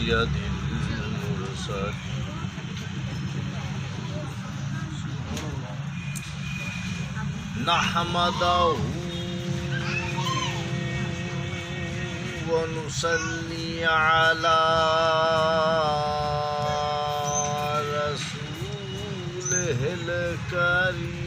سيد المرسلين نحمده ونصلي على رسوله الكريم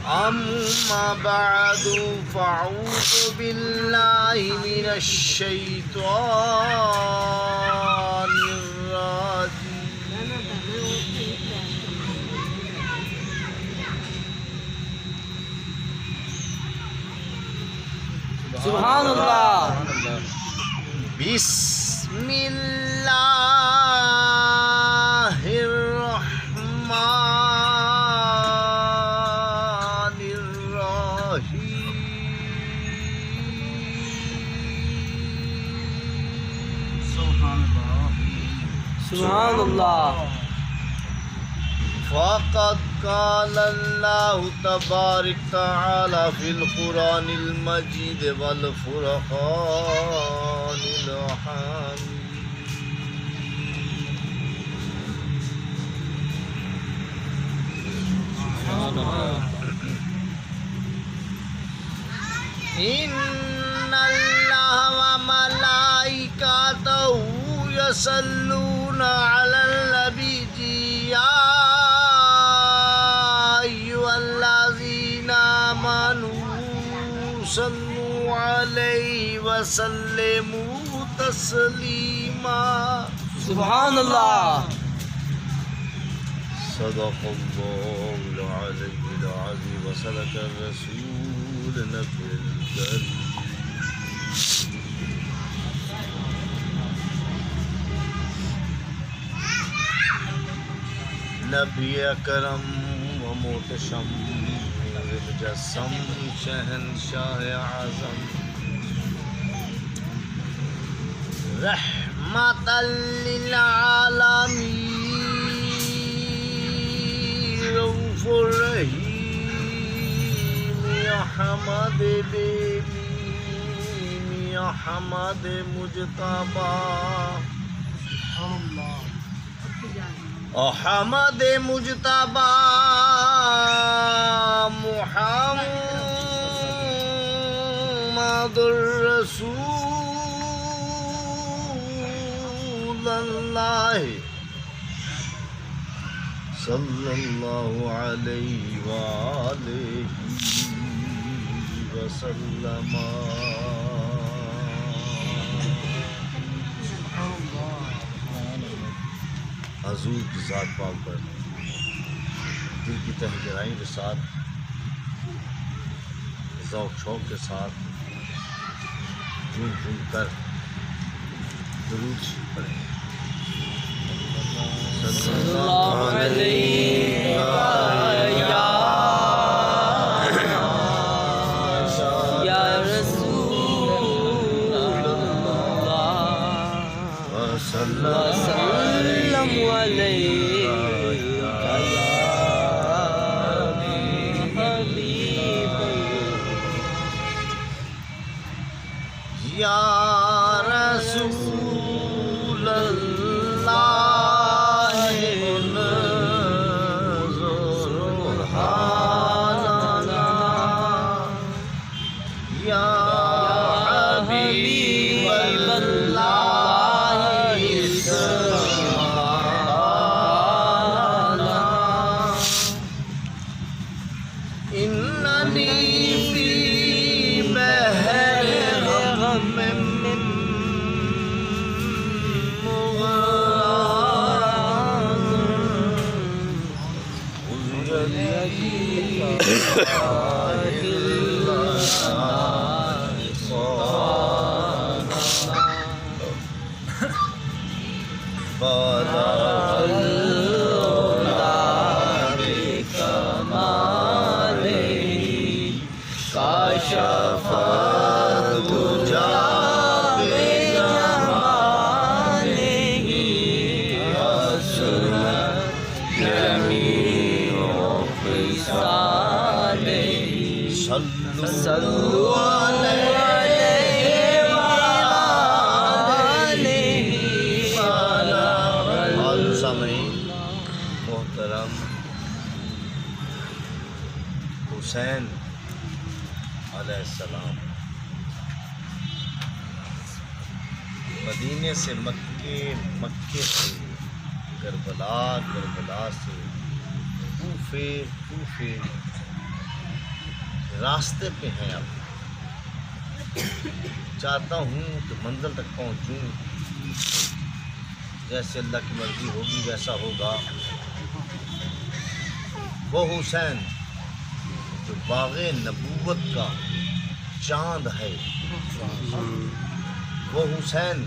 أما بعد فأعوذ بالله من الشيطان الرجيم سبحان اللہ بسم الله الرحمن الرحيم سبحان اللہ فقد قال الله تبارك وتعالى في القرآن المجيد والفرقان الحميد إن الله وملائكته يصلون على النبي يا أيها الذين آمنوا صلوا عليه وسلموا تسليما سبحان اللہ صدق الله العلي العظيم وصدق الرسول النبي الكريم نبی اکرم و محتشم مجسم شہنشاہ اعظم رحمت للعالمین رؤوف الرحیم یا حمد ببین یا حمد مجتبی حمد مجتبی محمد رسول اللہ صلی اللہ علیہ وآلہ وسلم حضور کی ذات پاک پر دل کی تہ گہرائی کے ساتھ ذوق شوق کے ساتھ جھوم جھوم کر درود پڑھیں صلی اللہ علیہ یا رسول اللہ وسلم علیہ یا رسول اللہ نظر حالنا یا حبیب اللہ اسمعنا اننی فی بحر غم صلی حسین علیہ السلام مدینے سے مکے، مکے سے کربلا، کربلا سے کوفے، کوفے راستے پہ ہیں. اب چاہتا ہوں کہ منزل تک پہنچوں، جیسے اللہ کی مرضی ہوگی ویسا ہوگا. وہ حسین جو باغ نبوت کا چاند ہے، وہ حسین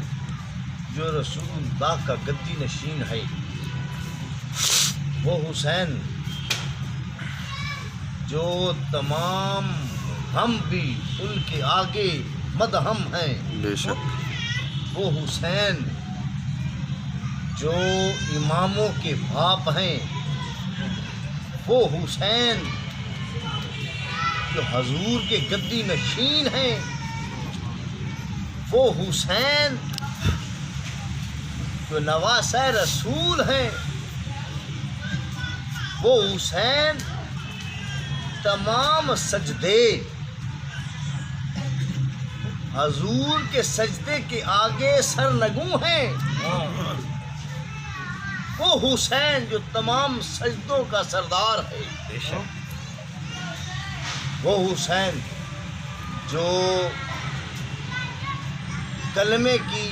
جو رسول اللہ کا گدی نشین ہے، وہ حسین جو تمام ہم بھی ان کے آگے مدہم ہیں. بے شک. وہ حسین جو اماموں کے باپ ہیں، وہ حسین جو حضور کے گدی نشین ہیں، وہ حسین جو نواسہ رسول ہیں، وہ حسین تمام سجدے حضور کے سجدے کے آگے سرنگوں ہیں. وہ حسین جو تمام سجدوں کا سردار ہے. وہ حسین جو کلمے کی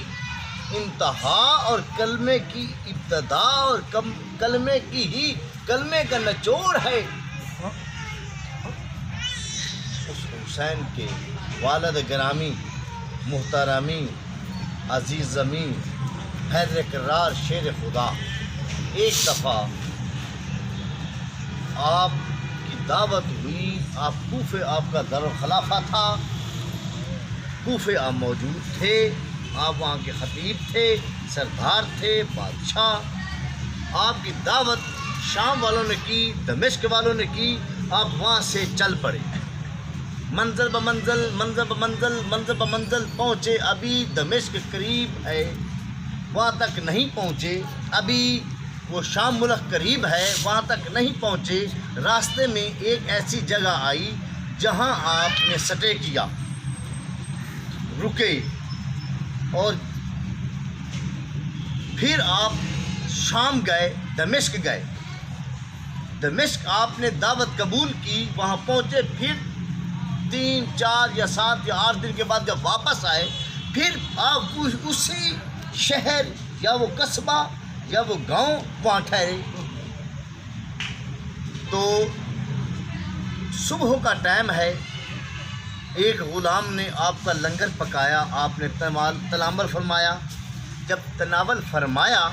انتہا اور کلمے کی ابتدا اور کلمے کا نچوڑ ہے. اس حسین کے والد گرامی، محترمی، عزیز زمین، حیدر کرار شیر خدا، ایک دفعہ آپ کی دعوت ہوئی. آپ کوفے، آپ کا دارالخلافہ تھا، کوفے آپ موجود تھے. آپ وہاں کے خطیب تھے، سردار تھے، بادشاہ. آپ کی دعوت شام والوں نے کی، دمشق والوں نے کی. آپ وہاں سے چل پڑے، منزل بمنزل، منزل بمنزل، منزل بمنزل پہنچے. ابھی دمشق قریب ہے، وہاں تک نہیں پہنچے. ابھی وہ شام ملک قریب ہے، وہاں تک نہیں پہنچے. راستے میں ایک ایسی جگہ آئی جہاں آپ نے سٹے کیا، رکے، اور پھر آپ شام گئے، دمشق گئے. دمشق آپ نے دعوت قبول کی، وہاں پہنچے. پھر 3، 4 یا 7 یا 8 دن کے بعد جب واپس آئے، پھر آپ اسی شہر یا وہ قصبہ یا وہ گاؤں وہاں ٹھہرے. تو صبح کا ٹائم ہے، ایک غلام نے آپ کا لنگر پکایا. آپ نے تناول فرمایا. جب تناول فرمایا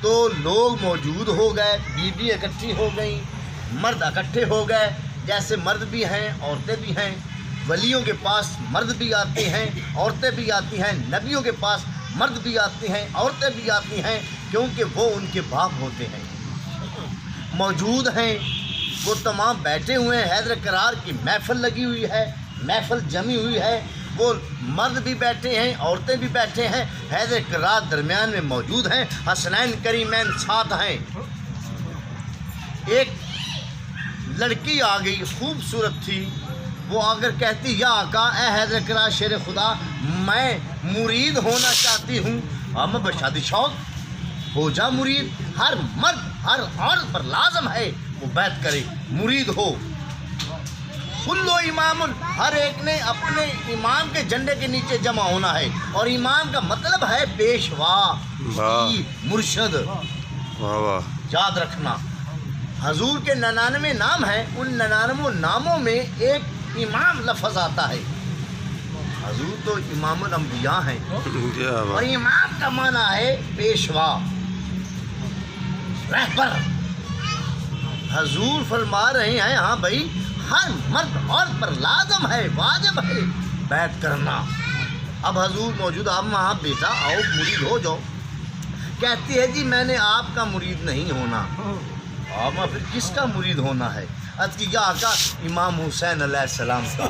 تو لوگ موجود ہو گئے، بیوی اکٹھی ہو گئیں، مرد اکٹھے ہو گئے. جیسے مرد بھی ہیں، عورتیں بھی ہیں. ولیوں کے پاس مرد بھی آتے ہیں، عورتیں بھی آتی ہیں. نبیوں کے پاس مرد بھی آتے ہیں، عورتیں بھی آتی ہیں، کیونکہ وہ ان کے باپ ہوتے ہیں. موجود ہیں، وہ تمام بیٹھے ہوئے ہیں. حیدر کرار کی محفل لگی ہوئی ہے، محفل جمی ہوئی ہے. وہ مرد بھی بیٹھے ہیں، عورتیں بھی بیٹھے ہیں. حیدر کرار درمیان میں موجود ہیں، حسنین کریمین ساتھ ہیں. ایک لڑکی آ گئی، خوبصورت تھی. وہ آ کر کہتی، یا آقا، اے حیدر کرار شیر خدا، میں مرید ہونا چاہتی ہوں. میں بشادی شوق، ہو جا مرید. ہر مرد، ہر عورت پر لازم ہے وہ بیعت کرے، مرید ہو. کلو امام، ہر ایک نے اپنے امام کے جھنڈے کے نیچے جمع ہونا ہے. اور امام کا مطلب ہے پیشوا، مرشد. واہ واہ. یاد رکھنا، حضور کے 99 نام ہیں، ان 99 ناموں میں ایک امام لفظ آتا ہے. حضور تو امام الانبیاء ہیں، اور امام کا معنی ہے پیشوا، رہبر. حضور فرما رہے ہیں، ہاں بھائی، ہر مرد عورت پر لازم ہے، واجب ہے بیعت کرنا. اب حضور موجود، اب وہاں بیٹا آؤ مرید ہو جاؤ. کہتی ہے جی میں نے آپ کا مرید نہیں ہونا. میں پھر کس کا مرید ہونا ہے؟ کی کیا آقا، امام حسین علیہ السلام کا،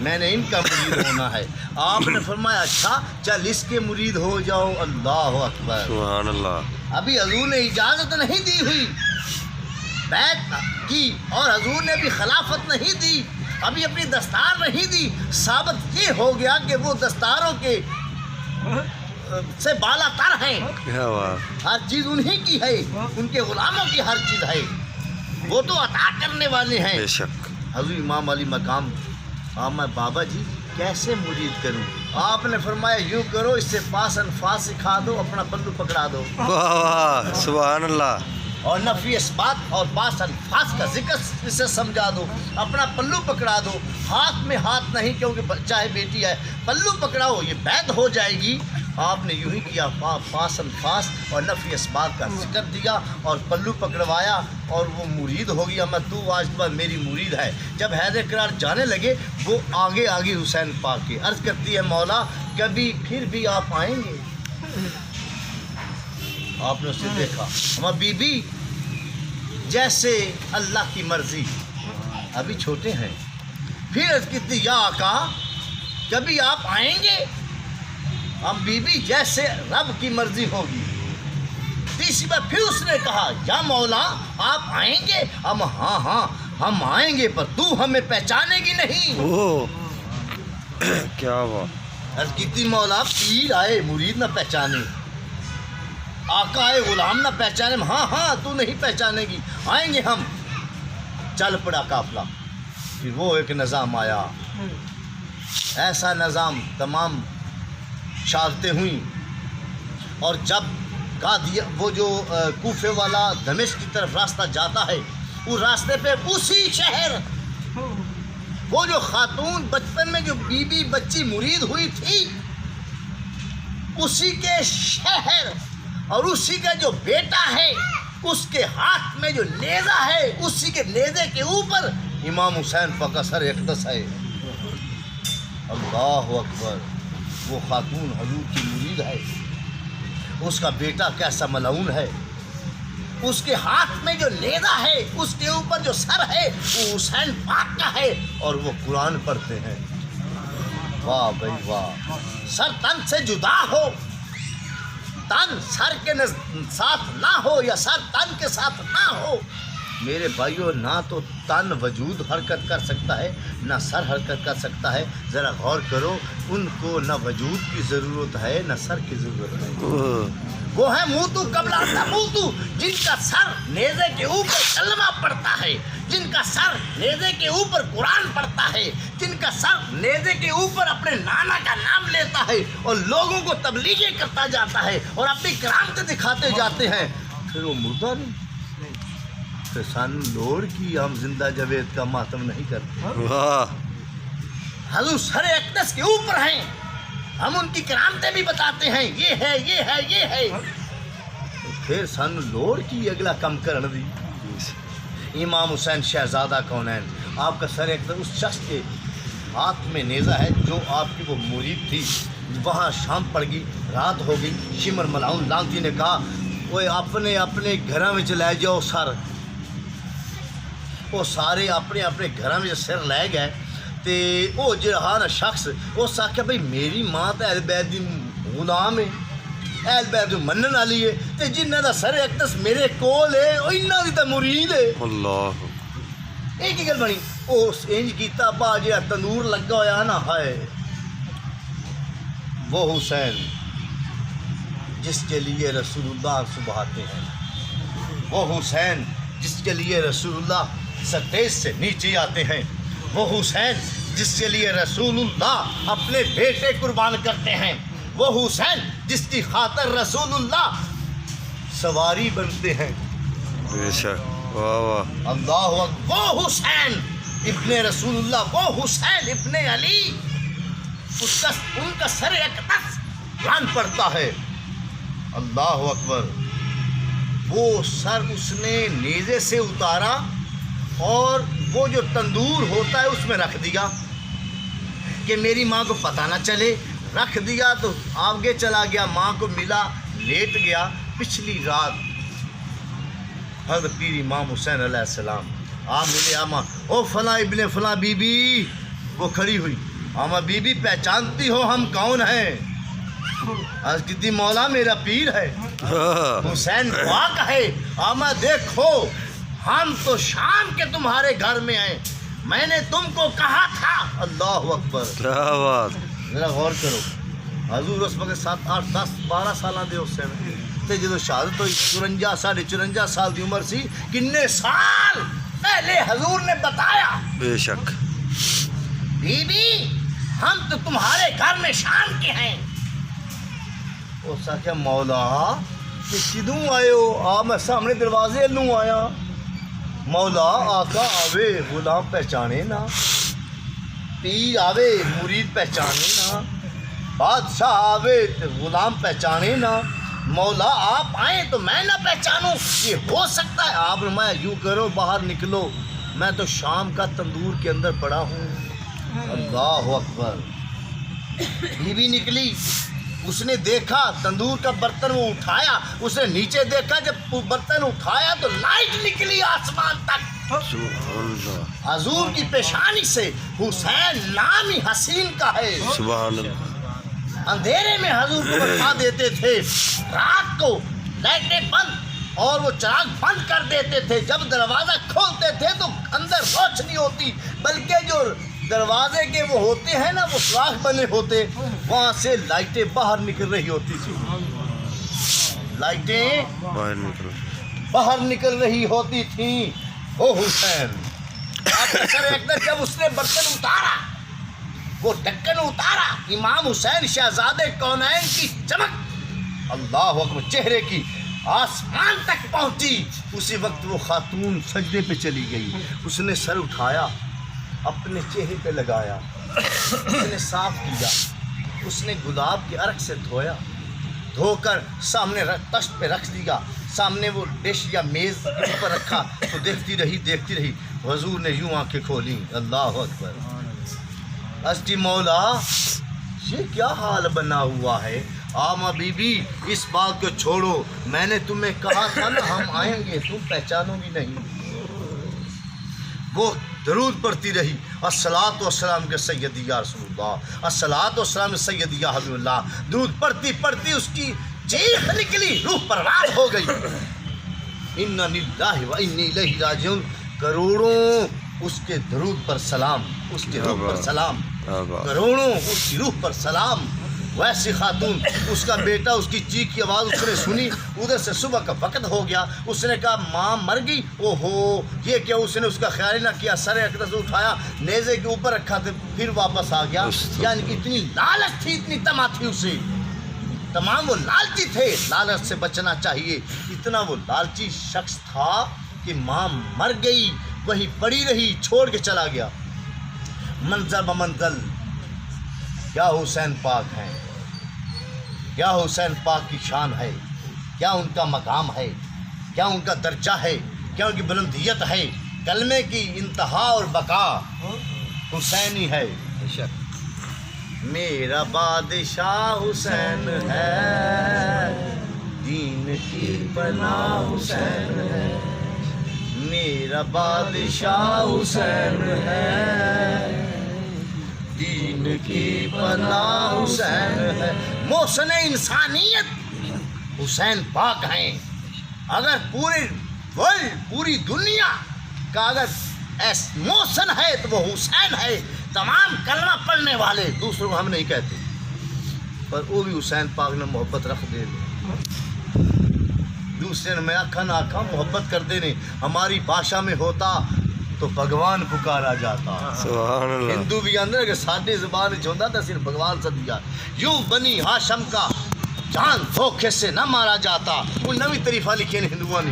میں نے ان کا مرید ہونا ہے. آپ نے فرمایا اچھا چل اس کے مرید ہو جاؤ. اللہ اکبر، سبحان اللہ. ابھی حضور نے اجازت نہیں دی ہوئی. بیعت کی اور حضور نے بھی خلافت نہیں دی، ابھی اپنی دستار نہیں دی، ثابت یہ ہو گیا کہ وہ دستاروں کے سے بالا تر ہیں، کیا بات، ہر چیز انہی کی ہے، ان کے غلاموں کی ہر چیز ہے، وہ تو عطا کرنے والے ہیں۔ بے شک، حضور امام علی مقام، میں بابا جی کیسے مرید کروں؟ آپ نے فرمایا یوں کرو، اس سے پاس انفاس سکھا دو، اپنا پلو پکڑا دو، واہ واہ، سبحان اللہ، اور نفی اسبات اور پاس الفاظ کا ذکر اسے سمجھا دو، اپنا پلو پکڑا دو، ہاتھ میں ہاتھ نہیں کیونکہ چاہے بیٹی ہے، پلو پکڑاؤ، یہ بیعت ہو جائے گی۔ آپ نے یوں ہی کیا، پاس الفاظ اور نفی اسبات کا ذکر دیا اور پلو پکڑوایا اور وہ مرید ہو گیا۔ میں تو آج بعد میری مرید ہے۔ جب حیدر کرار جانے لگے، وہ آگے آگے حسین پاک کے عرض کرتی ہے مولا کبھی پھر بھی آپ آئیں گے؟ آپ نے اسے دیکھا، ہمارا بی بی جیسے اللہ کی مرضی، ابھی چھوٹے ہیں، پھر عرض کتنی یا آقا کبھی آپ آئیں گے؟ ہم بی بی جیسے رب کی مرضی ہوگی۔ تیسری بار پھر اس نے کہا یا مولا آپ آئیں گے؟ ہم ہاں ہاں ہم آئیں گے، پر تو ہمیں پہچانے گی نہیں۔ اوہ، کیا بات، عرض کتنی مولا پیر آئے مرید نہ پہچانے، آقا آئے غلام نہ پہچانے، ہاں ہاں تو نہیں پہچانے گی، آئیں گے ہم۔ چل پڑا قافلہ، پھر وہ ایک نظام آیا، ایسا نظام، تمام شہادتیں ہوئیں، اور جب وہ جو کوفے والا دمشق کی طرف راستہ جاتا ہے، اس راستے پہ اسی شہر وہ جو خاتون بچپن میں جو بی بی بچی مرید ہوئی تھی، اسی کے شہر اور اسی کا جو بیٹا ہے، اس کے ہاتھ میں جو نیزہ ہے، اسی کے نیزے کے اوپر امام حسین پاک کا سر اقدس ہے۔ اللہ اکبر، وہ خاتون حضور کی مرید ہے، اس کا بیٹا کیسا ملعون ہے، اس کے ہاتھ میں جو نیزہ ہے، اس کے اوپر جو سر ہے وہ حسین پاک کا ہے، اور وہ قرآن پڑھتے ہیں۔ واہ بھائی واہ، سر تن سے جدا ہو، تن سر کے ساتھ نہ ہو یا سر تن کے ساتھ نہ ہو، میرے بھائیوں، نہ تو تن وجود حرکت کر سکتا ہے نہ سر حرکت کر سکتا ہے۔ ذرا غور کرو، ان کو نہ وجود کی ضرورت ہے نہ سر کی ضرورت ہے۔ اوہ، وہ ہے موتو قبل موتو، جن کا سر نیزے کے اوپر کلمہ پڑھتا ہے، جن کا سر نیزے کے اوپر قرآن پڑھتا ہے، جن کا سر نیزے کے اوپر اپنے نانا کا نام لیتا ہے اور لوگوں کو تبلیغیں کرتا جاتا ہے اور اپنی کرامتیں دکھاتے جاتے ہیں، پھر وہ مردہ نہیں؟ پھر سن لوڑ کی ہم زندہ جاوید کا ماتم نہیں کرتے؟ واہ، حضور سر اقدس کے اوپر ہیں، ہم ان کی کرامتیں بھی بتاتے ہیں، یہ ہے یہ ہے یہ ہے، پھر سن لوڑ کی اگلا کم کرن دی۔ امام حسین شہزادہ کونین، آپ کا سر اقدس اس شخص کے ہاتھ میں نیزہ ہے جو آپ کی وہ مرید تھی۔ وہاں شام پڑ گئی، رات ہو گئی، شمر ملعون لانتی نے کہا وہ اپنے اپنے گھر میں لے جاؤ سر، وہ سارے اپنے اپنے گھر میں سر لے گئے، تے وہ جہاں شخص اس آخیا بھائی میری ماں تو اہل بیت دی غلام ہے، اہل بیت دی منن والی ہے، تے جنہاں دا سر اقدس میرے کول ہے انہاں دی تے مرید ہے۔ اللہ، یہ کی گل بنی؟ اس انج کیتا با جہاں تندور لگا ہوا نا، ہائے وہ حسین جس کے لیے رسول اللہ سبحاتے ہیں، وہ حسین جس کے لیے رسول اللہ سٹیج سے نیچے آتے ہیں، وہ حسین جس کے لیے رسول اللہ اپنے بیٹے قربان کرتے ہیں، وہ حسین جس کی خاطر رسول اللہ سواری بنتے ہیں۔ بے شک، واہ واہ، اللہ اکبر، وہ حسین ابن رسول اللہ، وہ حسین ابن علی، ان کا سر اقدس قرآن پڑھتا ہے۔ اللہ اکبر، وہ سر اس نے نیزے سے اتارا اور وہ جو تندور ہوتا ہے اس میں رکھ دیا کہ میری ماں کو پتہ نہ چلے، رکھ دیا تو آگے چلا گیا، ماں کو ملا، لیٹ گیا۔ پچھلی رات حضرت پیر امام حسین علیہ السلام ملے، آما او فلاں ابن فلاں بی بی، وہ کھڑی ہوئی، آما بی بی پہچانتی ہو ہم کون ہیں؟ آج کتنی مولا میرا پیر ہے، حسین پاک ہے، آما دیکھو ہم تو شام کے تمہارے گھر میں ہیں، میں نے تم کو کہا تھا۔ اللہ اکبر، کیا بات، ذرا غور کرو، حضور اس وقت 7 8 10 12 سالاں دے اس تے جدو شہادت ہوئی 54 ساڑھے 54 سال دی عمر سی، کنے سال پہلے حضور نے بتایا بے شک، بی بی ہم تو تمہارے گھر میں شام کے ہیں۔ اس آخیا مولا کہ کدوں آئے ہو؟ آ میں سامنے دروازے لوں آیا۔ مولا آقا آوے غلام پہچانے نا، پیر آوے مرید پہچانے نا، بادشاہ آوے غلام پہچانے نا، مولا آپ آئیں تو میں نہ پہچانوں، یہ ہو سکتا ہے؟ آپ نے میں یوں کرو باہر نکلو، میں تو شام کا تندور کے اندر پڑا ہوں۔ اللہ اکبر، بیوی نکلی، اس نے دیکھا تندور کا برتن وہ اٹھایا، اس نے نیچے دیکھا، جب برتن اٹھایا تو لائٹ نکلی آسمان تک۔ سبحان اللہ، حضور کی پیشانی سے حسین نام ہی حسین کا ہے۔ سبحان اللہ، اندھیرے میں حضور کو بتا دیتے تھے، رات کو لائٹیں بند اور وہ چراغ بند کر دیتے تھے، جب دروازہ کھولتے تھے تو اندر روشنی ہوتی، بلکہ جو دروازے کے وہ ہوتے ہیں نا، وہ سوراخ بنے ہوتے، وہاں سے لائٹیں باہر نکل رہی ہوتی تھی، لائٹیں باہر نکل، باہر نکل رہی ہوتی تھیں۔ او حسین، آپ کا سر اقدر جب اس نے برتن اتارا، وہ ڈھکن اتارا، امام حسین شہزادے کونین کی چمک اللہ اکبر چہرے کی آسمان تک پہنچی۔ اسی وقت وہ خاتون سجدے پہ چلی گئی، اس نے سر اٹھایا، اپنے چہرے پہ لگایا، اس نے صاف کیا، اس نے گلاب کے عرق سے دھویا، دھو کر سامنے تشت پہ رکھ دیا، سامنے وہ ڈش یا میز پر رکھا تو دیکھتی رہی، حضور نے یوں آنکھیں کھولی، اللہ اکبر، ہستی مولا یہ کیا حال بنا ہوا ہے؟ آما بی بی اس بات کو چھوڑو، میں نے تمہیں کہا تھا نا ہم آئیں گے، تم پہچانو گی نہیں۔ وہ درود پڑھتی رہی، الصلاۃ والسلام کے سیدی یا رسول اللہ، الصلاۃ والسلام کے سیدی یا حبیب اللہ، درود پڑھتی پڑھتی اس کی چیخ نکلی، روح پرواز ہو گئی، انا للہ و انا الیہ راجعون، کروڑوں اس کے درود پر سلام، اس کے روح پر سلام، کروڑوں اس کی روح پر سلام۔ ویسی خاتون، اس کا بیٹا اس کی چیخ کی آواز اس نے سنی، ادھر سے صبح کا وقت ہو گیا، اس نے کہا ماں مر گئی، او ہو یہ کیا؟ اس نے اس کا خیال نہ کیا، سر اقدس اٹھایا، نیزے کے اوپر رکھا تھا، پھر واپس آ گیا۔ یعنی اتنی لالچ تھی، اتنی تما تھی اسے، تمام وہ لالچی تھے، لالچ سے بچنا چاہیے، اتنا وہ لالچی شخص تھا کہ ماں مر گئی وہی پڑی رہی، چھوڑ کے چلا گیا۔ منظر بمنزل کیا حسین پاک ہیں، کیا حسین پاک کی شان ہے، کیا ان کا مقام ہے، کیا ان کا درجہ ہے، کیا ان کی بلندیت ہے، کلمے کی انتہا اور بقا حسینی ہے۔ میرا بادشاہ حسین ہے، دین کی پناہ حسین ہے، میرا بادشاہ حسین ہے، دین کی پناہ حسین ہے۔ محسن انسانیت حسین پاک ہیں۔ اگر پورے ورلڈ، پوری دنیا کا اگر محسن ہے تو وہ حسین ہے۔ تمام کلمہ پڑھنے والے دوسروں کو ہم نہیں کہتے، پر وہ بھی حسین پاک نے محبت رکھ دے، دوسرے نے میں آکھا نہ آکھا محبت کر دینے۔ ہماری بھاشا میں ہوتا تو بھگوان پکارا جاتا، سبحان اللہ، ہندو بھی اندر کہ ساڈی زبان ہوتا تو صرف بھگوان سدیا، یوں بنی ہاشم کا جان دھوکے سے نہ مارا جاتا۔ وہ نوی طریفہ لکھے نے ہندوؤں نے،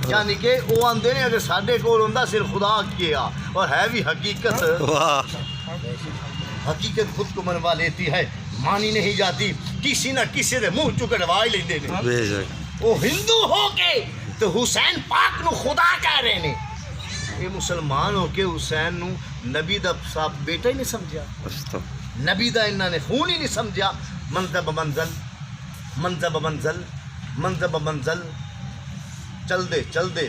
یعنی کہ وہ آندے نے اگر ساڈے کول ہوندا صرف خدا کیا، اور ہے بھی حقیقت، واہ، حقیقت خود کو منوا لیتی ہے، مانی نہیں جاتی، کسی نہ کسی دے منہ چکے ڈوائی لیندے نے۔ بے شک، وہ ہندو ہو کے تو حسین پاک نو خدا کہہ رہے نے، یہ مسلمان ہو کے حسین نو نبی دا صاحب بیٹا ہی نہیں سمجھا، نبی دا انہاں نے خون ہی نہیں سمجھا۔ منزل بمنزل، منزل بمنزل، منزل بمنزل، چل دے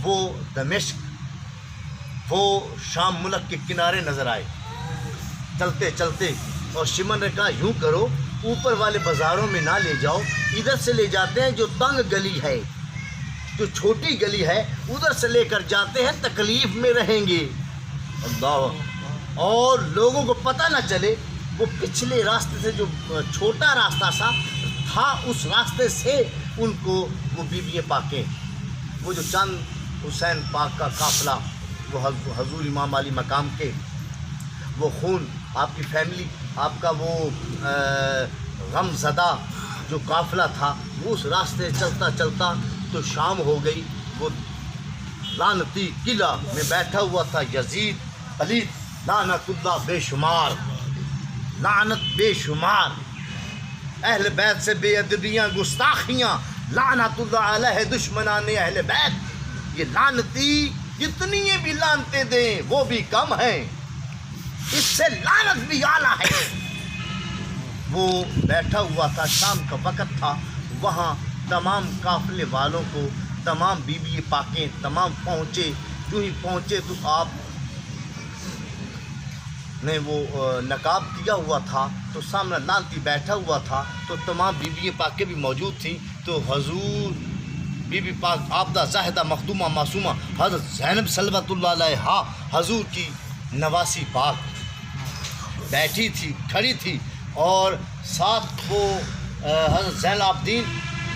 وہ دمشق، وہ شام ملک کے کنارے نظر آئے، چلتے اور شمن نے کہا یوں کرو، اوپر والے بازاروں میں نہ لے جاؤ، ادھر سے لے جاتے ہیں جو تنگ گلی ہے، جو چھوٹی گلی ہے ادھر سے لے کر جاتے ہیں، تکلیف میں رہیں گے۔ اللہ، اور لوگوں کو پتہ نہ چلے، وہ پچھلے راستے سے جو چھوٹا راستہ سا تھا اس راستے سے ان کو وہ بیوی پاکیں، وہ جو چند حسین پاک کا قافلہ، وہ حضور امام علی مقام کے، وہ خون آپ کی فیملی، آپ کا وہ غم زدہ جو قافلہ تھا، وہ اس راستے چلتا چلتا تو شام ہو گئی۔ وہ لعنتی قلعہ میں بیٹھا ہوا تھا یزید پلیت لعنت اللہ بے شمار، لعنت بے شمار، اہل بیت سے بے ادبیاں گستاخیاں، لعنت اللہ علیہ دشمنان اہل بیت۔ یہ لعنتی جتنی بھی لعنتیں دیں وہ بھی کم ہیں، اس سے لعنت بھی اعلیٰ ہے۔ وہ بیٹھا ہوا تھا، شام کا وقت تھا، وہاں تمام قافلے والوں کو، تمام بیوی پاکیں تمام پہنچے۔ جو ہی پہنچے تو آپ نے وہ نقاب کیا ہوا تھا، تو سامنے لعنتی بیٹھا ہوا تھا، تو تمام بیوی پاکیں بھی موجود تھیں۔ تو حضور بی بی پاک عابدہ زاہدہ مخدومہ معصومہ حضرت زینب صلوات اللہ علیہا حضور کی نواسی پاک بیٹھی تھی، کھڑی تھی، اور ساتھ وہ حضرت زین العابدین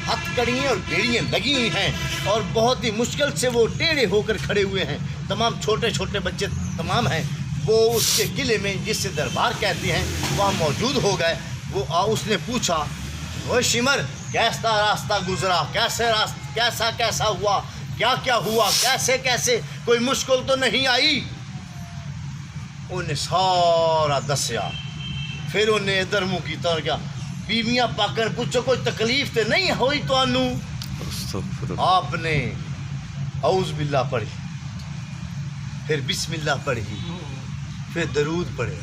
ہتھ کڑیاں اور بیڑیاں لگی ہوئی ہیں، اور بہت ہی مشکل سے وہ ٹیڑھے ہو کر کھڑے ہوئے ہیں۔ تمام چھوٹے چھوٹے بچے تمام ہیں، وہ اس کے قلعے میں جس سے دربار کہتے ہیں وہاں موجود ہو گئے۔ وہ اس نے پوچھا، وہ شمر کیسا راستہ گزرا، کیسا ہوا، کیا ہوا، کیسے کوئی مشکل تو نہیں آئی؟ انہیں سارا دسیا۔ پھر انہیں ادھر منہ کی طرح کیا، بیویاں پاکر پوچھو کوئی تکلیف تو نہیں ہوئی تو انو؟ آپ نے اعوذ باللہ پڑھی، پھر بسم اللہ پڑھی، پھر درود پڑھے۔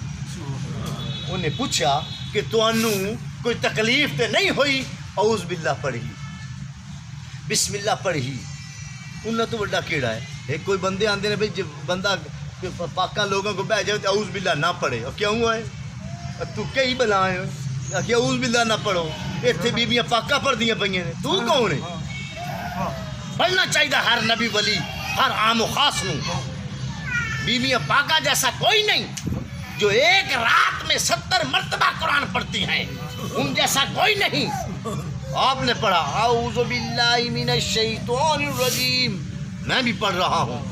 انہیں پوچھا کہ تو انو کوئی تکلیف تو نہیں ہوئی؟ اعوذ باللہ پڑھی، بسم اللہ پڑھی۔ انہیں تو بڑا کیڑا ہے، ایک کوئی بندے آندے نے بھائی جب بندہ پاکا لوگوں کو بہ جائے تو اعوذ باللہ نہ پڑھے، اور کیا ہوا ہے تو کئی بلائیں کہ اعوذ باللہ نہ پڑھو، اتنے بیویاں پاکا پڑھ دیا پہ نے، تو کون ہے؟ پڑھنا چاہیے ہر نبی ولی، ہر عام و خاص نو۔ بیویاں پاکا جیسا کوئی نہیں جو ایک رات میں 70 مرتبہ قرآن پڑھتی ہیں، ان جیسا کوئی نہیں۔ آپ نے پڑھا اعوذ باللہ من الشیطان الرجیم، میں بھی پڑھ رہا ہوں،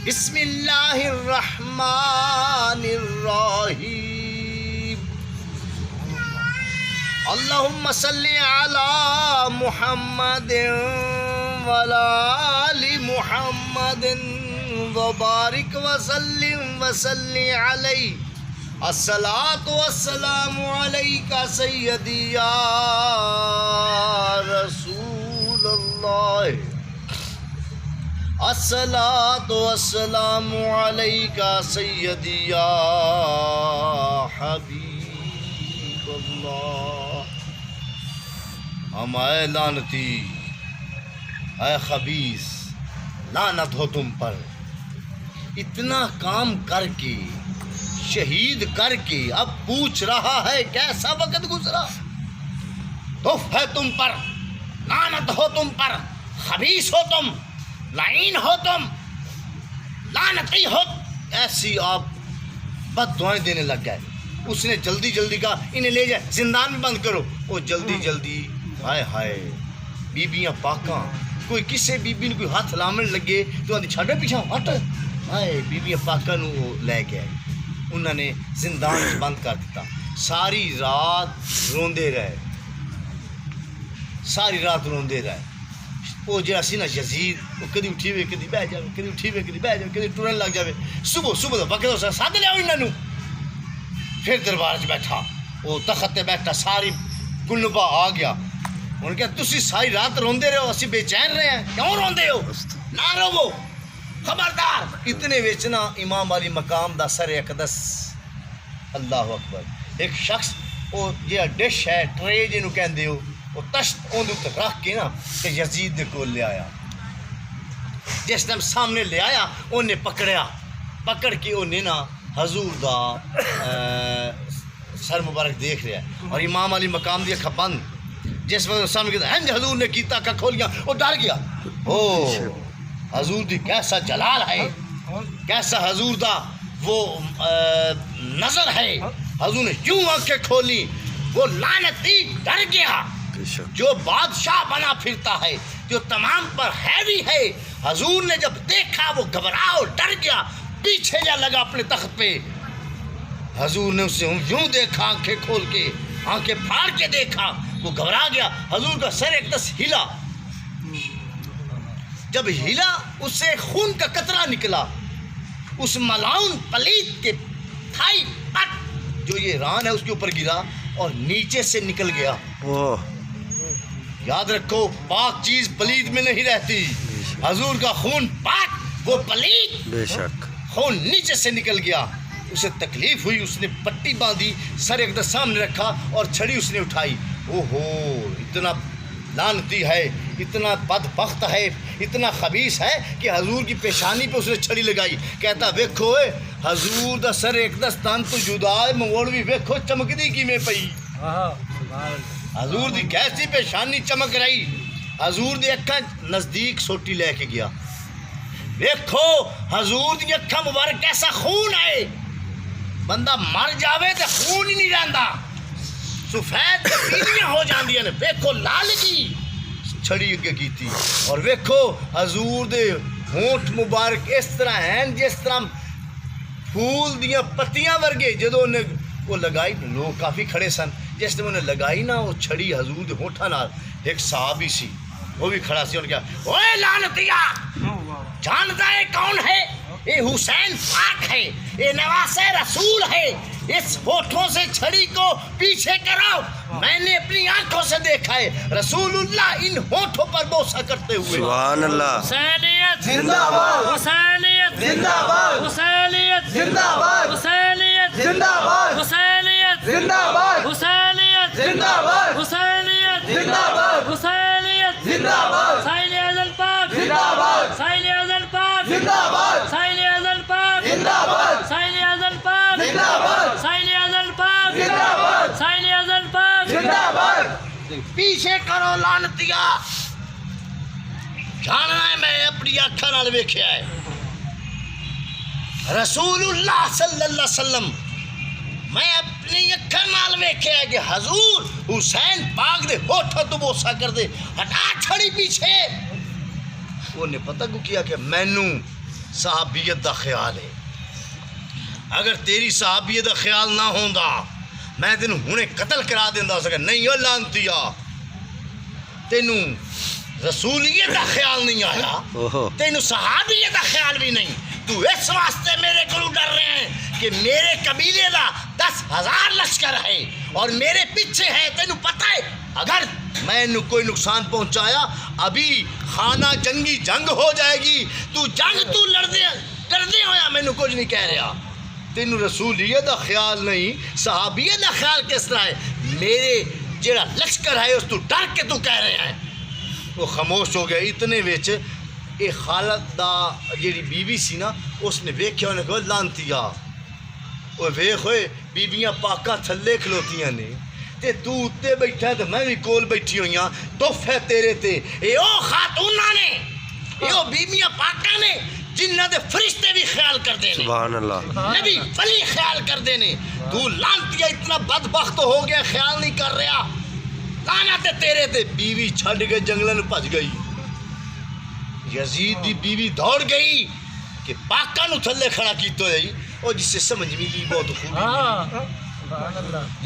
بسم اللہ الرحمن الرحیم، اللہم صلی علی محمد وعلی آل محمد وبارک وسلم وصلی علیہ، الصلاۃ والسلام علیک سیدی یا رسول اللہ، الصلاۃ والسلام علیک سیدی یا حبیب اللہ۔ ہم اے لعنتی، اے خبیث، لعنت ہو تم پر، اتنا کام کر کے، شہید کر کے اب پوچھ رہا ہے کیسا وقت گزرا؟ تف ہے تم پر، لعنت ہو تم پر، خبیث ہو تم، لعین ہو تم، لعنتی ہو۔ ایسی آپ بد دعائیں دینے لگ گئے۔ اس نے جلدی جلدی کہا انہیں لے جائے زندان میں بند کرو۔ وہ جلدی جلدی، ہائے ہائے، بیویاں پاکاں، کوئی کسے بیوی نے کوئی ہاتھ لامن لگے تو آدھی چھاڑے پیچھا ہٹ، ہائے بیویاں پاکاں نو وہ لے گئے، انہوں نے زندان میں بند کر دیتا۔ ساری رات روندے رہے، ساری رات روندے رہے۔ وہ جہاں سی نا یزید، وہ کدی اٹھی ہوئے کدی بہ جائے، کدی اٹھی ہوئے کدی بہ جائے، کدی ٹرن لگ جائے۔ صبح دا وقت ہو سد لیا انہوں، پھر دربار چ بیٹھا، وہ تخت تے بیٹھا، ساری کنبا آ گیا۔ انہوں نے کہا تسی ساری رات روندے رہو، اسی بے چین رہے ہیں، کیوں روندے ہو؟ نہ رو، خبردار۔ اتنے ویچنا امام علی مقام دا سر اقدس، اللہ اکبر۔ ایک شخص وہ یہ ڈش ہے، ٹرے جنہوں کہندے ہو، وہ تشت اندر تک رکھ کے نا کہ یزید دے کول لے آیا۔ جس ٹائم سامنے لے آیا انہیں پکڑیا، پکڑ کے انہیں نا حضور دا سر مبارک دیکھ رہا ہے، اور امام علی مقام دی اکھا بند۔ جس وقت سامنے کہتا ہے حضور نے کیتا کا کھولیا وہ ڈر گیا. او حضور دی کیسا جلال ہے, کیسا حضور دا وہ نظر ہے. حضور نے یوں آنکھیں کھولی, وہ لعنتی ڈر گیا. جو بادشاہ بنا پھرتا ہے, جو تمام پر ہیوی ہے, حضور نے جب دیکھا وہ گھبرا اور ڈر گیا, پیچھے جا لگا اپنے تخت پہ. حضور نے اسے یوں دیکھا, آنکھیں کھول کے, آنکھیں پھاڑ کے دیکھا, وہ گھبرا گیا. حضور کا سر ایک دس ہلا, جب ہلا اس سے خون کا قطرہ نکلا. اس ملاؤن پلیت کے تھائی پٹ جو یہ ران ہے اس کے اوپر گرا اور نیچے سے نکل گیا. یاد رکھو پاک چیز پلید میں نہیں رہتی. حضور کا خون پاک, وہ پلید بے شک. خون نیچے سے نکل گیا. اسے تکلیف ہوئی, اس نے پٹی باندھی, سر ایک دم سامنے رکھا اور چھڑی اس نے اٹھائی. او ہو, اتنا لعنتی ہے, اتنا بدبخت ہے, اتنا خبیث ہے کہ حضور کی پیشانی پہ اس نے چھڑی لگائی. کہتا ویکھو حضور دا سر ایک دس تن تو جدا ہے, منگوڑوی ویکھو چمکدی کی میں پئی. حضور دی کیسی پیشانی چمک رہی. حضور دی اکھاں نزدیک سوٹی لے کے گیا. ویکھو حضور دی اکھاں مبارک کیسا خون ہے. بندہ مر جاوے تے خون ہی نہیں رہندا, سفید پیلیاں ہو جاندیاں نے. ویکھو لال کی چھڑی اگے کیتی, اور ویکھو حضور دے ہونٹ مبارک اس طرح ہیں جس طرح پھول دیاں پتیاں ورگے. جدوں نے وہ لگائی, لوگ کافی کھڑے سن, جس نے انہیں لگائی نا وہ چھڑی حضور دے ہونٹاں نال, ایک صحابی سی وہ بھی کھڑا سی. انہوں نے کہا اوے لعنتیا, جانتا ہے کون ہے؟ یہ حسین پاک ہے, یہ نواز رسول ہے. اس ہونٹوں سے چھڑی کو پیچھے کرو, میں نے اپنی آنکھوں سے دیکھا ہے رسول اللہ ان ہونٹوں پر بوسہ کرتے ہوئے. سبحان اللہ. حسینیت زندہ باد, حسینیت زندہ باد, حسینیت زندہ باد, حسینیت زندہ باد, حسینیت زندہ باد, حسینیت زندہ باد, حسینیت زندہ باد, حسینیت زندہ باد, سائن اعظم پاک زندہ باد, سائن اعظم پاک زندہ باد, سائن اعظم پاک زندہ باد, سائن اعظم پاک زندہ باد, سائن اعظم پاک زندہ باد, سائن اعظم پاک زندہ باد. پیچھے کرو لعنتیا, جاننا ہے میں اپنی آنکھاں نال ویکھیا ہے رسول اللہ صلی اللہ علیہ وسلم, میں اپنی اکھاں نال ویکھیا ہے کہ حضور حسین پاک دے ہونٹاں تو بوسہ کر دے. ہٹا چھڑی پیچھے. انہیں پتہ کو کیا کہ مینوں صحابیت دا خیال ہے, اگر تیری صحابیت دا خیال نہ ہوندا میں تینوں ہنے قتل کرا دیندا. سکے نہیں او لعنتیا, تینوں رسولیت دا خیال نہیں آیا, تینوں صحابیت دا خیال بھی نہیں. تو اس واسطے میرے کو ڈر رہے ہیں کہ میرے قبیلے دا 10,000 لشکر ہے اور میرے پیچھے ہے. تینوں پتہ ہے اگر میں نے کوئی نقصان پہنچایا ابھی خانہ جنگی جنگ ہو جائے گی. تو جنگ تو لڑدے ہویا میں نے کچھ نہیں کہہ رہا. تینوں رسولیت دا خیال نہیں, صحابیت دا خیال کس طرح ہے؟ میرے جڑا لشکر ہے اس تو ڈر کے تو کہہ رہے ہیں. وہ خاموش ہو گیا. اتنے وچ یہ خالد دا جیڑی بیوی سی نا, اس نے ویکھیا, انہیں کہا لعنتیا وہ ویکھ ہوئے بیبیاں پاکاں تھلے کھلوتیاں نے تے تو اتے بیٹھا ہے تے میں بھی کول بیٹھی ہوئی ہاں. تحف ہے تیرے تے, اے او خاتوناں نے, اے او بیبیاں پاکاں نے جنہاں دے فرشتے بھی خیال کر دے نے, سبحان اللہ. نبی ولی خیال کر دے نے. تو لعنتیا اتنا بدبخت ہو گیا, خیال نہیں کر رہا. لعنت ہے تیرے تے. بیوی چھڈ کے جنگلاں نوں بھج گئی. یزید دی بیوی دوڑ گئی کہ پاکاں نوں تھلے کھڑا کیتا ہے. اور جس سے سمجھ ملی بہت خوبی.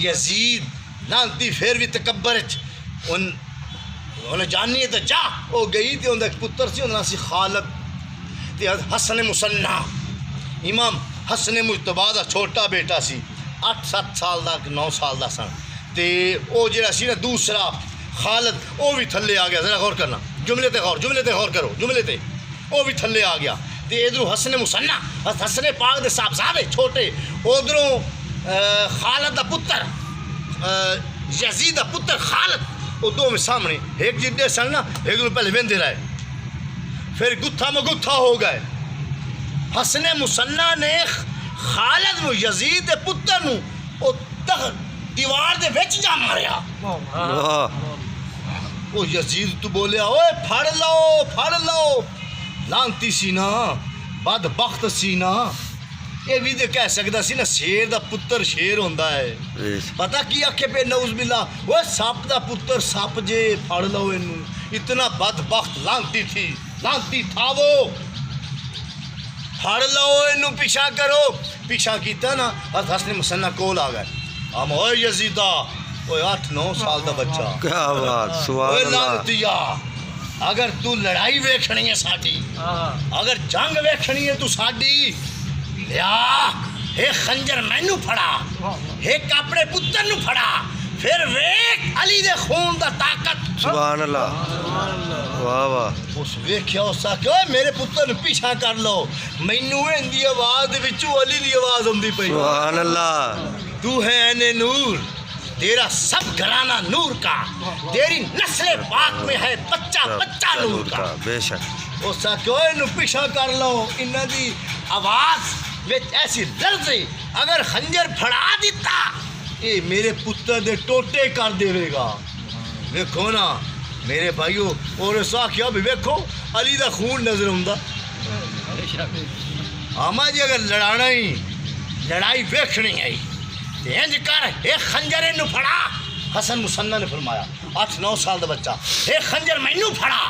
یزید لعنتی پھر بھی تکبر انہیں جاننی ہے تو جا. وہ گئی تے اندر ایک پتر سی, انہاں سی خالد تے حسن مصنع, امام حسن مجتبیٰ دا چھوٹا بیٹا سی, 8-7 سال دا 9 سال دا سن. تے او جڑا سی نا دوسرا خالد, وہ بھی تھلے آ گیا. ذرا غور کرنا, جملے تے غور کرو, جملے تے وہ بھی تھلے آ گیا. تے ادھروں حسن مصنع, حسن پاک دے صاحبزادے چھوٹے, ادھروں خالد دا پتر, یزید دا پتر خالد, وہ دو میں سامنے ایک جدے سن نا, ایک دن پہلے ویندے رہے, پھر گتھا میں گتھا ہو گئے. حسن مصنع نے خالد نو یزید دے پتر نو او دیوار دے وچ جا ماریا. وہ یزید تو بولیا اوے پھڑ لو لانتی سی نا بدبخت سی نا یہ بھی تو کہہ سکتا سی نا شیر دا پتر شیر ہوندا ہے پتہ کی آکھے پہ نعوذ باللہ وہ سپ دا پتر سپ جے پھڑ لو اینوں اتنا بدبخت لانتی تھا وہ پھڑ لو اینوں پیچھا کرو پیچھا کیتا نا حضرت حسن مسنہ کول آ گئے ہم ہوئے یزیدہ اوے 8-9 سال دا بچہ کیا بات سبحان اوے اللہ لانتیا اگر تو لڑائی ویکھنی ہے ساڈی اگر جنگ ویکھنی ہے تو ساڈی لیا اے خنجر مینوں پھڑا ایک اپنے پتر نوں پھڑا پھر ویکھ علی دے خون دا طاقت سبحان اللہ واہ واہ اس ویکھیا اس آکھیا اوے میرے پتر نوں پیچھا کر لو مینوں اندی آواز دے وچوں علی دی آواز آندی پئی سبحان اللہ تو ہے عین نور تیرا سب گھرانہ نور کا تیری نسل پاک میں ہے بچہ نور کا بے شک اس آکھیا اینوں پیچھا کر لو انہاں دی آواز وچ ایسی لرزے اگر خنجر پھڑا دیتا یہ میرے پتر دے ٹوٹے کر دے گا ویکھو نا میرے بھائیو اور اس آکھیا بھی ویکھو علی دا خون نظر ہوندا آما جی اگر لڑانا ہی لڑائی ویکھنی ہے انج کر ایک خنجر اینوں پھڑا حسن مسنہ نے فرمایا 8-9 سال دا بچہ ایک خنجر مینوں پھڑا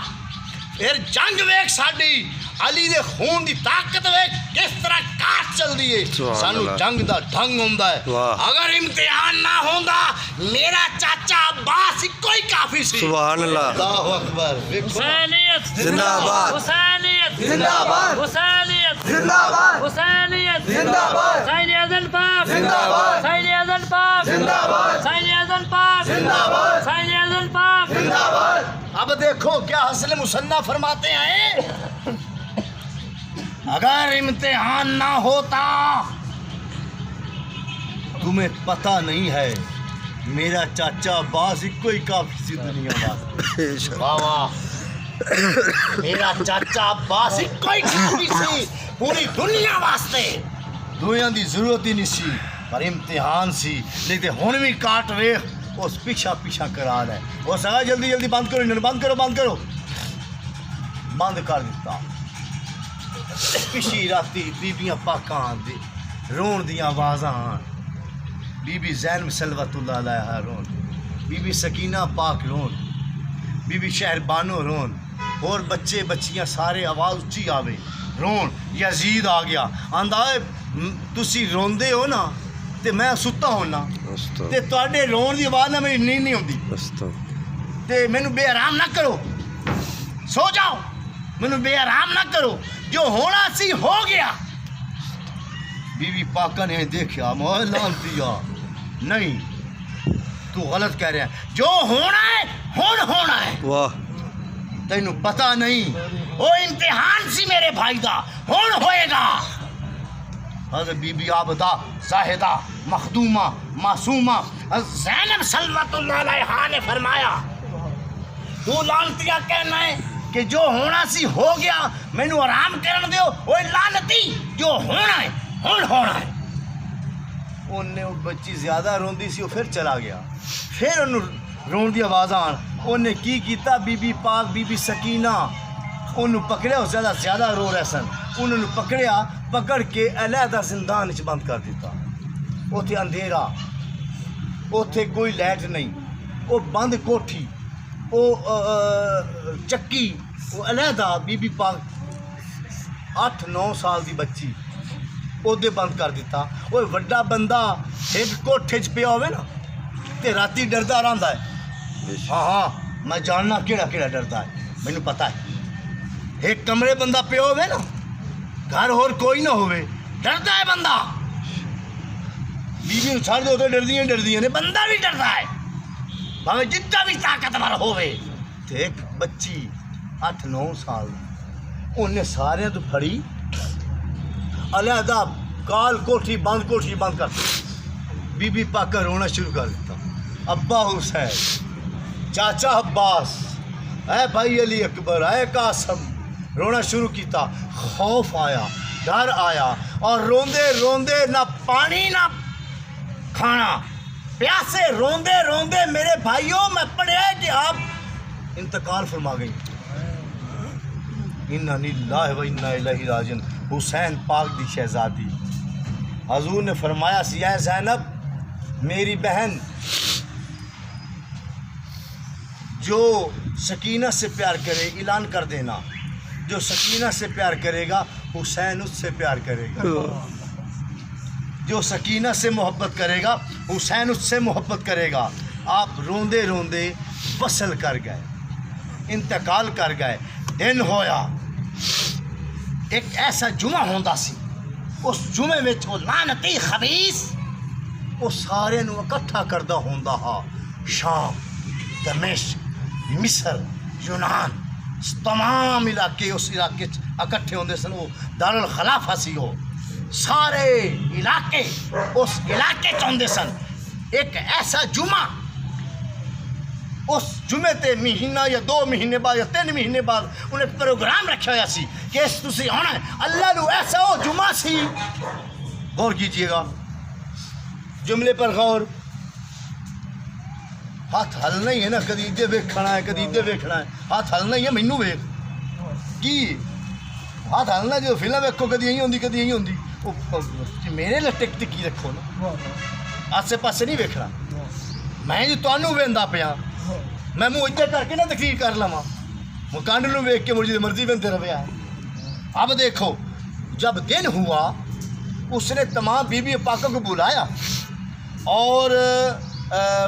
پھر جنگ ویکھ ساڈی علی دے خون دی طاقت ویکھ کس طرح کاٹ چل دی ہے سانو جنگ دا ڈھنگ ہوندا ہے اگر امتحان نہ ہوندا میرا چاچا عباس کوئی کافی سی سبحان اللہ اللہ اکبر حسینیت زندہ آباد حسینیت زندہ آباد حسینیت زندہ آباد حسینیت زندہ آباد حسین اذن پاک زندہ آباد حسین اذن پاک زندہ آباد حسین اذن پاک زندہ آباد حسین اذن پاک زندہ آباد اب دیکھو کیا حسن مسنہ فرماتے ہیں اگر امتحان نہ ہوتا تمہیں پتہ نہیں ہے میرا چاچا عباس کوئی کافی سی دنیا واسطے واہ واہ میرا چاچا عباس کوئی کافی سی پوری دنیا واسطے دنیا دی ضرورت ہی نہیں سی پر امتحان سی لیکن ہن بھی کاٹ ویکھ اس پیچھا کرا رہا ہے وہ سارا جلدی بند کرو انہوں بند کرو بند کر دیتا پچھلی راتی بیبیاں پاکاں دے رون دیاں آوازاں بی بی زینب صلوات اللہ علیہا رون بی بی سکینہ پاک رون بی بی شہر بانو رون اور بچے بچیاں سارے آواز اچھی آوے رون یزید آ گیا آندا تسی روندے ہو نا تے میں ستا ہونا تے تواڈے رون دی آواز نہ میری نیند نہیں ہوندی تے مینوں بے آرام نہ کرو سو جاؤ مینوں بے آرام نہ کرو جو ہونا سی ہو گیا بی بی پاکا نے دیکھا مولا لانتیا نہیں تو غلط کہہ رہا ہے جو ہونا ہے ہونا ہے واہ تینوں پتہ نہیں وہ امتحان سی میرے بھائی دا ہوئے گا حضرت بی بی عابدہ زاہدہ مخدومہ معصومہ زینب صلوات اللہ علیہا نے فرمایا تو لانتیا کہنا ہے کہ جو ہونا سی ہو گیا مینوں آرام کرن دیو اوے لعنتی جو ہونا ہے ہونا ہے انہیں وہ بچی زیادہ روندی سی وہ پھر چلا گیا پھر انہوں رون دی آواز آن انہیں کی کیتا بی بی پاک بی بی سکینہ انہوں پکڑیا وہ زیادہ رو رہے سن انہوں پکڑیا پکڑ کے علیحدہ زندان وچ بند کر دیتا اوتھے اندھیرا اوتھے کوئی لائٹ نہیں وہ بند کوٹھی وہ چکی وہ علیحدہ بی بی پاک 8-9 سال دی بچی اودے بند کر دیتا وہ وڈا بندہ ایک کوٹھے چ پیا ہوئے نا تے راتی ڈردا رہندا ہے ہاں میں جاننا کیڑا ڈردا ہے مینوں پتہ ہے ایک کمرے بندہ پیا ہوئے نا گھر اور کوئی نہ ہوئے ڈردا ہے بندہ بیوی چھڑ دو تو ڈردیاں نے بندہ بھی ڈردا ہے بھاوے جتنا بھی طاقتور ہوئے تے ایک بچی 8-9 سال انہیں سارے تو پھڑی علیحدہ کال کوٹھی بند کر بی بی پاکا رونا شروع کر دیتا ابا حسین چاچا عباس اے بھائی علی اکبر اے قاسم رونا شروع کیتا خوف آیا ڈر آیا اور روندے نہ پانی نہ کھانا پیاسے روندے میرے بھائیوں میں پڑھیا کہ آپ انتقال فرما گئی. انا للہ و انا الیہ راجعون. حسین پاک دی شہزادی. حضور نے فرمایا سیاہ زینب میری بہن جو سکینہ سے پیار کرے اعلان کر دینا جو سکینہ سے پیار کرے گا حسین اس سے پیار کرے گا. جو سکینہ سے محبت کرے گا حسین اس سے محبت کرے گا. آپ روندے روندے وصل کر گئے, انتقال کر گئے. دن ہویا ایک ایسا جمعہ ہوندا سی, اس جمعے وچ وہ لعنتی خبیث وہ سارے نو اکٹھا کردہ ہوندا ہا. شام, دمشق, مصر, یونان, تمام علاقے اس علاقے اکٹھے ہوندے سن. وہ دارالخلافہ سی. وہ سارے علاقے اس علاقے چ ہوندے سن. ایک ایسا جمعہ, اس جمعے تے مہینہ یا 2 مہینے بعد یا 3 مہینے بعد انہیں پروگرام رکھا ہوا سی کہ اس تسی ہونا ہے. اللہ نو ایسا وہ جمعہ سی. غور کیجئے گا, جملے پر غور. ہاتھ ہلنا ہی ہے نا, کدی ادھر ویکھنا ہے کدی ادھر ویکھنا ہے. ہاتھ ہلنا ہی ہے. مینوں ویکھ کی ہاتھ ہلنا جو فلم ویکھو کدی یہی ہوندی کدی یہی ہوندی. میرے لیے ٹک ٹکی رکھو نا, آسے پاسے نہیں ویکھنا. میں جو تانوں ویندا پیا میں منہ ادھر کر کے نہ تقریر کر لواں. مکانڈ نو ویکھ کے مجھے مرضی وینتے رہیا ہے. اب دیکھو جب دن ہوا اس نے تمام بیوی پاکوں کو بلایا اور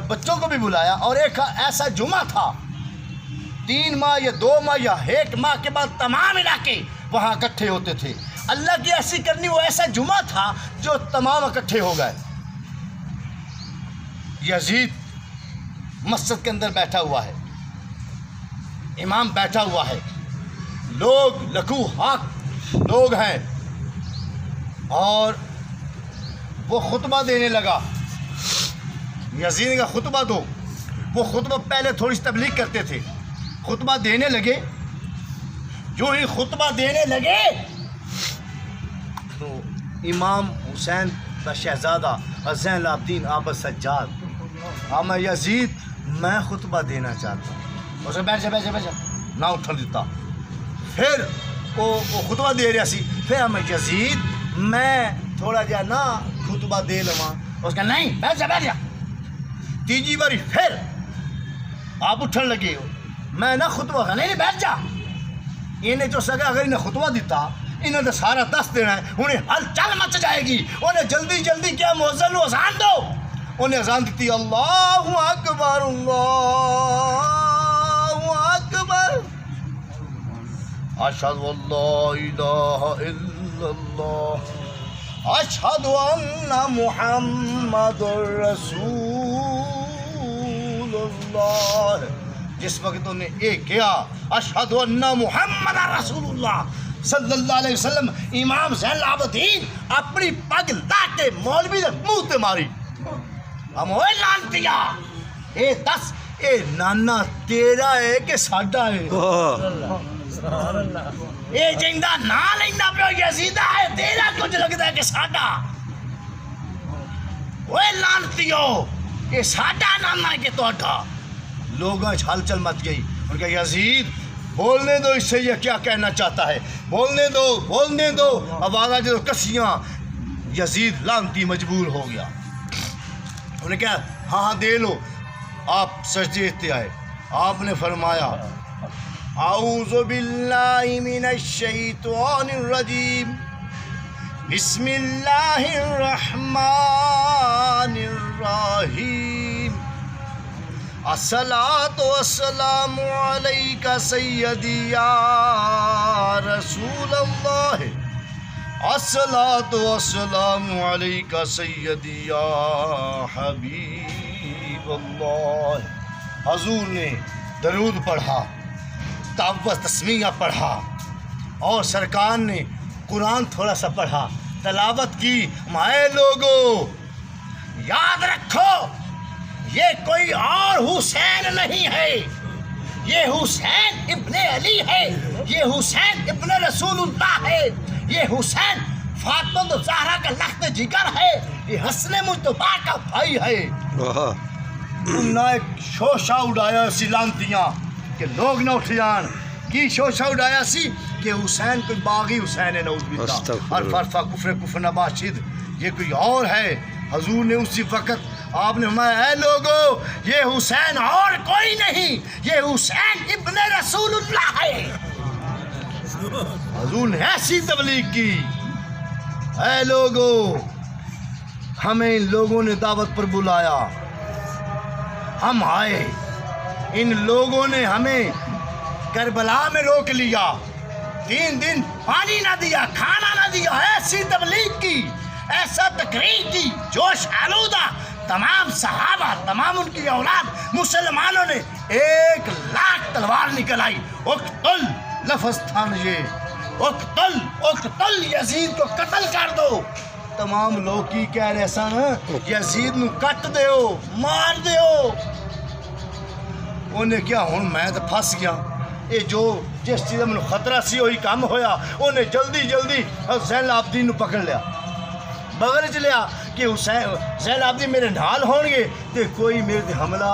بچوں کو بھی بلایا. اور ایک ایسا جمعہ تھا 3 ماہ یا 2 ماہ یا 1 ماہ کے بعد تمام علاقے وہاں اکٹھے ہوتے تھے. اللہ کی ایسی کرنی وہ ایسا جمعہ تھا جو تمام اکٹھے ہو گئے. یزید مسجد کے اندر بیٹھا ہوا ہے, امام بیٹھا ہوا ہے, لوگ لکو ہاک لوگ ہیں اور وہ خطبہ دینے لگا. یزید کا خطبہ دو. وہ خطبہ پہلے تھوڑی سی تبلیغ کرتے تھے, خطبہ دینے لگے. جو ہی خطبہ دینے لگے تو امام حسین کا شہزادہ زین العابدین آب سجاد میں یزید میں خطبہ دینا چاہتا ہوں. اس نے بیٹھ جا نہ اٹھن دیتا. پھر وہ خطبہ دے رہا سی. پھر ہمیں یزید میں تھوڑا جا نہ خطبہ دے لواں. اس کا نہیں بیٹھ جا. تیجی باری پھر آپ اٹھن لگے ہو میں نہ خطبہ کا نہیں بیٹھ جا. انہیں جو سکا اگر انہیں خطبہ دیتا انہیں تو سارا دس دینا ہے. انہیں ہل چل مچ جائے گی. انہیں جلدی جلدی کیا مؤذن کو اذان دو. انہیں اذان دیتی اللہ اکبر اللہ اکبر اشہد ان لا الہ الا اللہ اشہد ان محمد رسول اللہ. جس وقت انہیں ایک کیا اشہد ان محمد رسول اللہ صلی اللہ علیہ وسلم, امام زین العابدین اپنی پگ لا کے مولوی نے منہ تے ماری. ہم ہوئے لانتیا اے دس اے نانا تیرا ہے کہ ساڈا ہے. اے جندا نا لینا پیو یزیدہ ہے تیرا کچھ لگتا ہے کہ ساڈا. ہوئے لانتیو اے ساڈا نانا ہے کہ تہاڈا. لوگوں ہل چل مچ گئی. ان کا یزید بولنے دو, اس سے یہ کیا کہنا چاہتا ہے, بولنے دو. آوازاں جو کسیاں. یزید لانتی مجبور ہو گیا. انہوں نے کہا ہاں دے لو. آپ سجدے تے آئے. آپ نے فرمایا اعوذ باللہ من الشیطان الرجیم بسم اللہ الرحمن الرحیم الصلاۃ والسلام علیک سیدی یا رسول اللہ الصلاۃ والسلام علیک سیدی یا حبیب اللہ. حضور نے درود پڑھا, تعوذ تسمیہ پڑھا اور سرکار نے قرآن تھوڑا سا پڑھا, تلاوت کی. مائے لوگوں یاد رکھو یہ کوئی اور حسین نہیں ہے, یہ حسین ابن علی ہے, یہ حسین ابن رسول اللہ ہے, یہ حسین فاطمہ الزہرا کا لخت جگر ہے, یہ حسن مجتبیٰ کا بھائی ہے. انہوں نے ایک شوشہ اڑایا سی لانتیاں. کہ لوگ نہ اٹھ جان کی شوشہ اڑایا سی کہ حسین کوئی باغی حسین ہے نعوذ باللہ استغفر اور فرفا کفر نباشد یہ کوئی اور ہے. حضور نے اسی وقت آپ نے فرمایا اے لوگو یہ حسین اور کوئی نہیں یہ حسین ابن رسول اللہ ہے. حضور نے ایسی تبلیغ کی. اے لوگو ہمیں ان لوگوں نے دعوت پر بلایا ہم آئے ان لوگوں نے ہمیں کربلا میں روک لیا 3 دن پانی نہ دیا کھانا نہ دیا ایسی تبلیغ کی ایسا تقریر کی جوش آلودہ تمام صحابہ تمام ان کی اولاد مسلمانوں نے 1 لاکھ تلوار نکل آئی. اقتل لفظ تھا یہ اقتل یزید کو قتل کر دو. تمام لوگ کی کہہ رہے سن یزید نو کٹ دیو مار دیو. انہیں کیا ہوں میں تو پھس گیا یہ جو جس چیز میں خطرہ سی وہی کام ہویا. انہیں جلدی زین العابدین نو پکڑ لیا بغل چ لیا کہ حسین زین العابدین میرے نال ہون گے تے کوئی میرے تے حملہ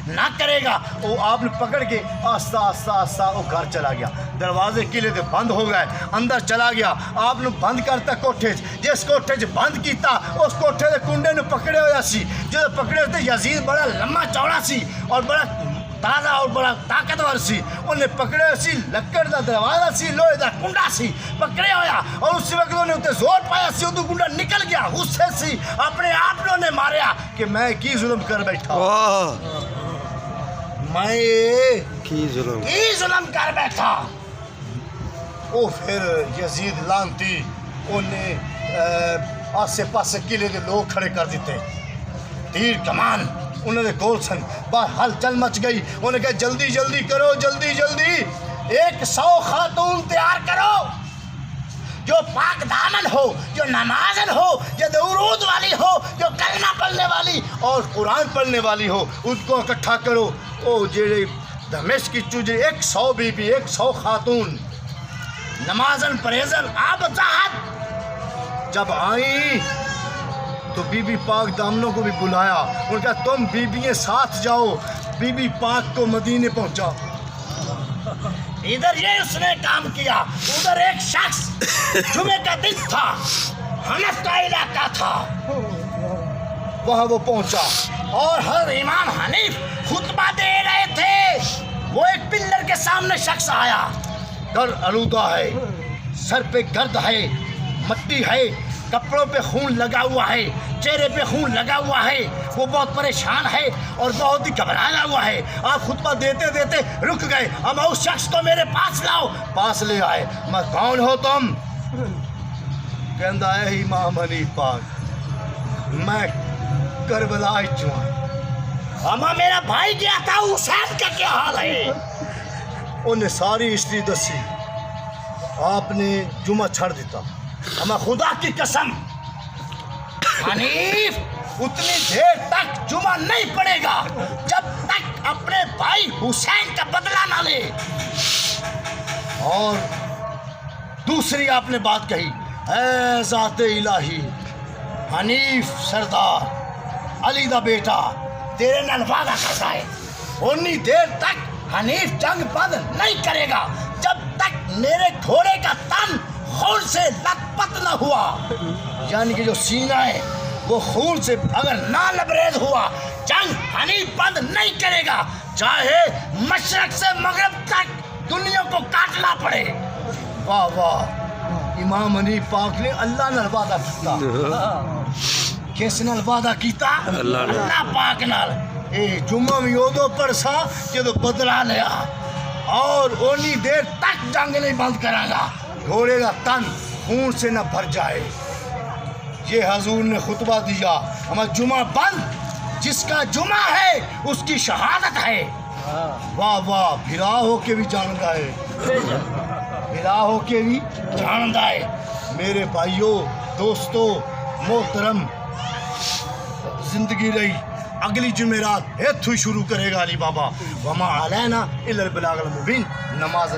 نہ کرے گا. وہ آپ نے پکڑ کے آہستہ وہ گھر چلا گیا. دروازے قلعے تے بند ہو گئے اندر چلا گیا. آپ نے بند کرتا کوٹھے جس کوٹھے بند کیتا اس کوٹھے دے کنڈے نے پکڑے ہویا سی. جو پکڑے ہوتے یزید بڑا لمبا چوڑا سی اور بڑا تازہ اور بڑا طاقتور سی. انہیں پکڑے ہوئے سی لکڑ دا دروازہ سی لوہے دا کنڈا سی پکڑے ہویا اور اسی وقت انہیں اتنے زور پایا سی ادو کنڈا نکل گیا. غصے سی اپنے آپ نے ماریا کہ میں کی ظلم کر بیٹھا واہ میں کی ظلم کر بیٹھا. وہ پھر یزید لانتی انہیں آسے پاسے قلعے کے لوگ کھڑے کر دیتے تیر کمان انہوں نے کول سن باہر ہلچل مچ گئی. انہوں نے کہا جلدی کرو جلدی 100 خاتون تیار کرو جو پاک دامن ہو جو نمازن ہو جو درود والی ہو جو کلمہ پڑھنے والی اور قرآن پڑھنے والی ہو ان کو اکٹھا کرو. او جڑے دمشق کی چوجے 100 بی بی 100 خاتون نمازن پریزن آپ زہد جب آئیں تو بی بی پاک دامنوں کو بھی بلایا. ان کا تم بی بی ساتھ جاؤ بی بی پاک کو مدینے پہنچا. ادھر یہ اس نے کام کیا ادھر ایک شخص جمعے کا دن تھا حنف کا علاقہ تھا وہاں وہ پہنچا اور ہر امام حنیف خطبہ دے رہے تھے. وہ ایک پلر کے سامنے شخص آیا گر آلودہ ہے سر پہ گرد ہے مٹی ہے کپڑوں پہ خون لگا ہوا ہے چہرے پہ خون لگا ہوا ہے. وہ بہت پریشان ہے اور بہت ہی گھبرایا ہوا ہے. آپ خطبہ دیتے رک گئے. اب اس شخص کو میرے پاس لاؤ. پاس لے آئے. میں کون ہو تم؟ کہندا ہے امام حنیف پاک میں کربلا چوں اما میرا بھائی گیا تھا حسین کا کیا حال ہے؟ انہیں ساری ہسٹری دسی. آپ نے جمعہ چھڑ دیتا. اما خدا کی قسم حنیف اتنی دیر تک جمعہ نہیں پڑے گا جب تک اپنے بھائی حسین کا بدلہ نہ لے. اور دوسری آپ نے بات کہی اے ذات الہی حنیف سردار علی دا بیٹا تیرے نال وعدہ کرتا ہے اتنی دیر تک حنیف جنگ بند نہیں کرے گا جب تک میرے گھوڑے کا تن خون سے لت پت نہ ہوا. یعنی کہ جو سینہ ہے وہ خون سے اگر نہ لبریز ہوا جنگ حنیف بند نہیں کرے گا چاہے مشرق سے مغرب تک دنیا کو کاٹنا پڑے. واہ واہ امام حنیف پاک نے اللہ نال وعدہ کیتا. کس نال وعدہ کیتا؟ اللہ پاک نال. اے جمعہ بھی ادو پرسا جدو بدلا لیا اور اونی دیر تک جنگ نہیں بند کرے گا گھوڑے کا تن خون سے نہ بھر جائے. یہ حضور نے خطبہ دیا ہمارا جمعہ بند جس کا جمعہ ہے اس کی شہادت ہے. واہ واہ بھرا ہو کے بھی جانتا ہے بھرا ہو کے بھی جانتا ہے. میرے بھائیوں دوستو محترم زندگی رہی اگلی جمعرات ایتھو ہی شروع کرے گا علی بابا. وما علینا الا البلاغ المبین. نماز